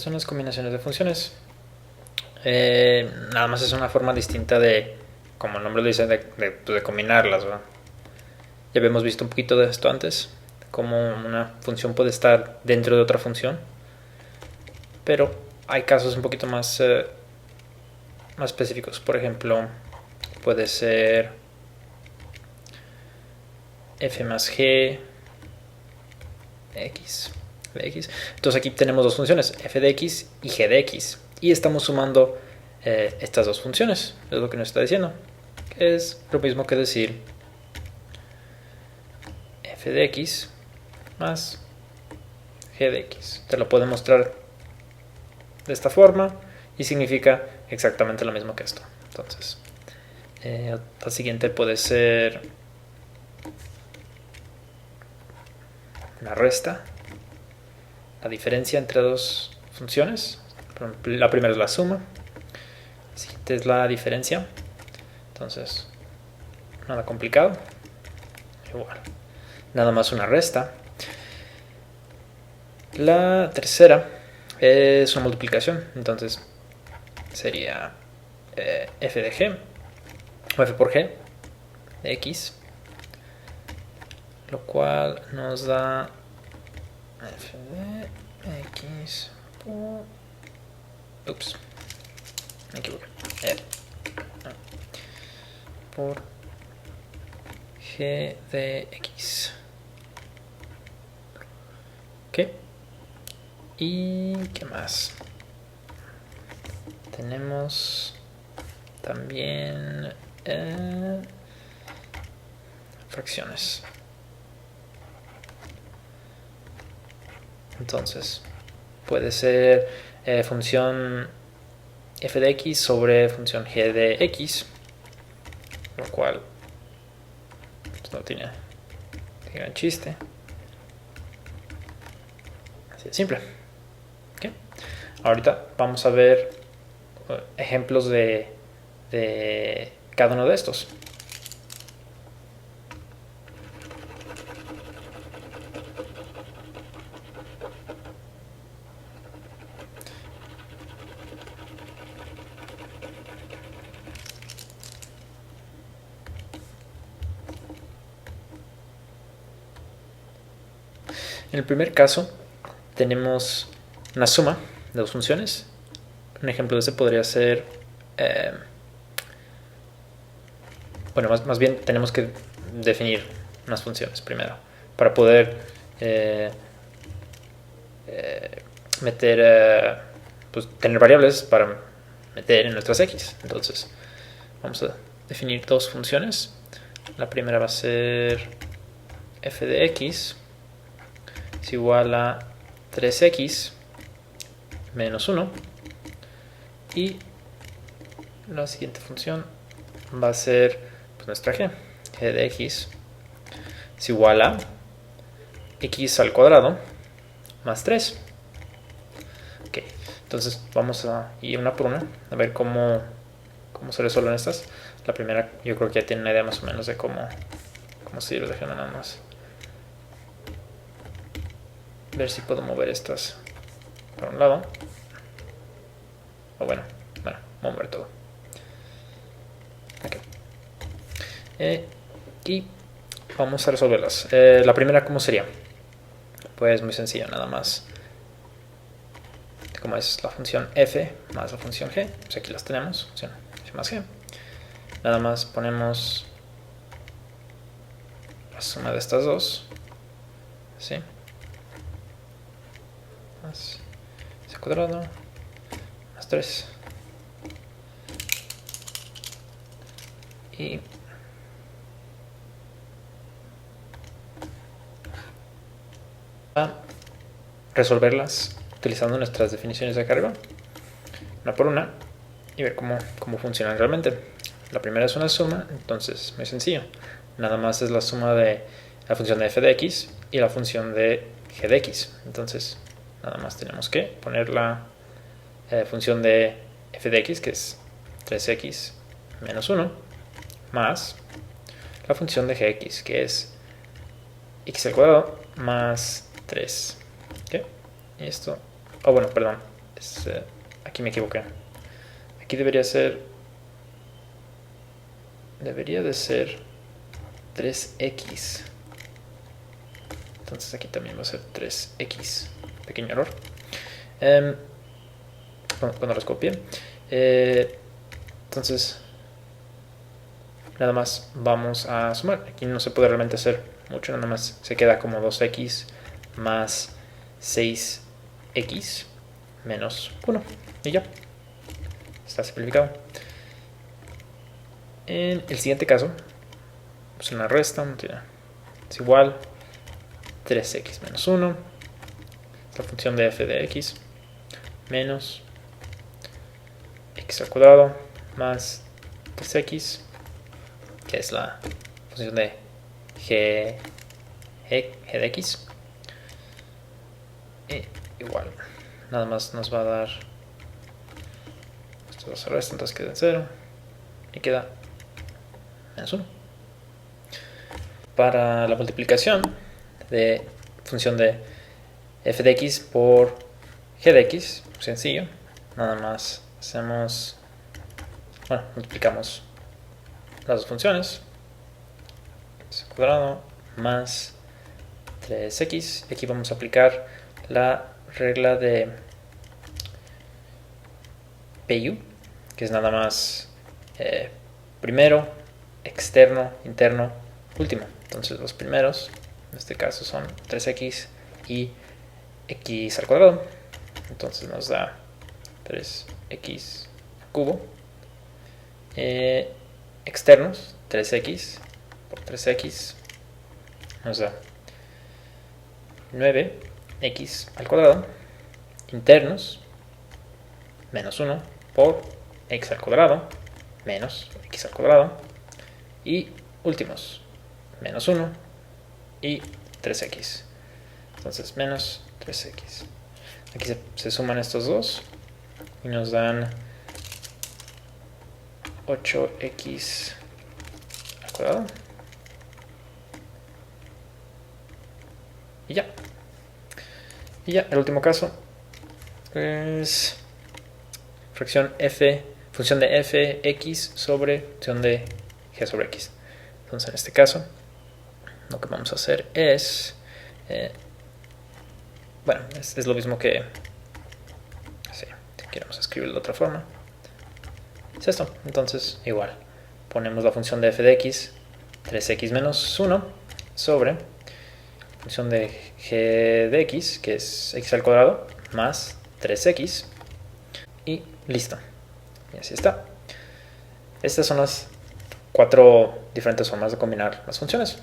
¿Qué son las combinaciones de funciones? Nada más es una forma distinta de, como el nombre lo dice, de combinarlas, ¿verdad? Ya habíamos visto un poquito de esto antes, cómo una función puede estar dentro de otra función, pero hay casos un poquito más específicos. Por ejemplo, puede ser f más g x de x. Entonces aquí tenemos dos funciones, f de x y g de x, y estamos sumando estas dos funciones, es lo que nos está diciendo. Es lo mismo que decir f de x más g de x. Te lo puedo mostrar de esta forma y significa exactamente lo mismo que esto. Entonces, la siguiente puede ser una resta, la diferencia entre dos funciones. La primera es la suma, la siguiente es la diferencia. Entonces, nada complicado. Igual, nada más una resta. La tercera es una multiplicación, entonces sería f de g o f por g de x, lo cual nos da f de x por... Ups, me equivoqué. Por g de x. Ok. ¿Y qué más? Tenemos también fracciones. Entonces, puede ser función f de x sobre función g de x, lo cual pues, no tiene gran chiste. Así de simple. ¿Okay? Ahorita vamos a ver ejemplos de cada uno de estos. En el primer caso tenemos una suma de dos funciones. Un ejemplo de ese podría ser bueno, más bien tenemos que definir unas funciones primero para poder meter pues tener variables para meter en nuestras x. Entonces vamos a definir dos funciones. La primera va a ser f de x es igual a 3x menos 1, y la siguiente función va a ser pues, nuestra g de x es igual a x al cuadrado más 3. Ok, entonces vamos a ir una por una a ver cómo se resuelven estas. La primera yo creo que ya tiene una idea más o menos de cómo se irá dejando nada más. Ver si puedo mover estas para un lado. O bueno, mover todo. Okay. Y vamos a resolverlas. La primera, ¿cómo sería? Pues muy sencilla, nada más. Como es la función f más la función g, pues aquí las tenemos, función f más g. Nada más ponemos la suma de estas dos, ¿sí? Más c cuadrado más 3. Y a resolverlas utilizando nuestras definiciones de carga, una por una, y ver cómo funcionan realmente. La primera es una suma, entonces muy sencillo. Nada más es la suma de la función de f de x y la función de g de x. Entonces nada más tenemos que poner la función de f de x, que es 3x menos 1, más la función de gx, que es x al cuadrado más 3. ¿Okay? Y esto, bueno, perdón, Aquí me equivoqué. Aquí debería de ser 3x. Entonces aquí también va a ser 3x. Pequeño error. Cuando los copié. Entonces, nada más vamos a sumar. Aquí no se puede realmente hacer mucho, nada más se queda como 2x más 6x menos 1. Y ya. Está simplificado. En el siguiente caso, pues una resta, es igual 3x menos 1, la función de f de x, menos x al cuadrado más 3x, que es la función de g de x, y igual, nada más nos va a dar, esto se resta, entonces queda en 0, y queda menos 1. Para la multiplicación de función de f de x por g de x, sencillo, nada más hacemos, multiplicamos las dos funciones, x al cuadrado más 3x, y aquí vamos a aplicar la regla de PU, que es nada más primero, externo, interno, último. Entonces los primeros, en este caso, son 3x y x al cuadrado. Entonces nos da 3x cubo. Externos, 3x por 3x nos da 9x al cuadrado. Internos, menos 1 por x al cuadrado menos x al cuadrado. Y últimos, menos 1 y 3x. Entonces menos 3x. Aquí se suman estos dos y nos dan 8x al cuadrado. Y ya. El último caso es función de fx sobre función de g sobre x. Entonces en este caso lo que vamos a hacer es es lo mismo que si queremos escribirlo de otra forma, es esto. Entonces igual ponemos la función de f de x, 3x menos 1 sobre función de g de x, que es x al cuadrado más 3x, y listo. Y así está. Estas son las 4 diferentes formas de combinar las funciones.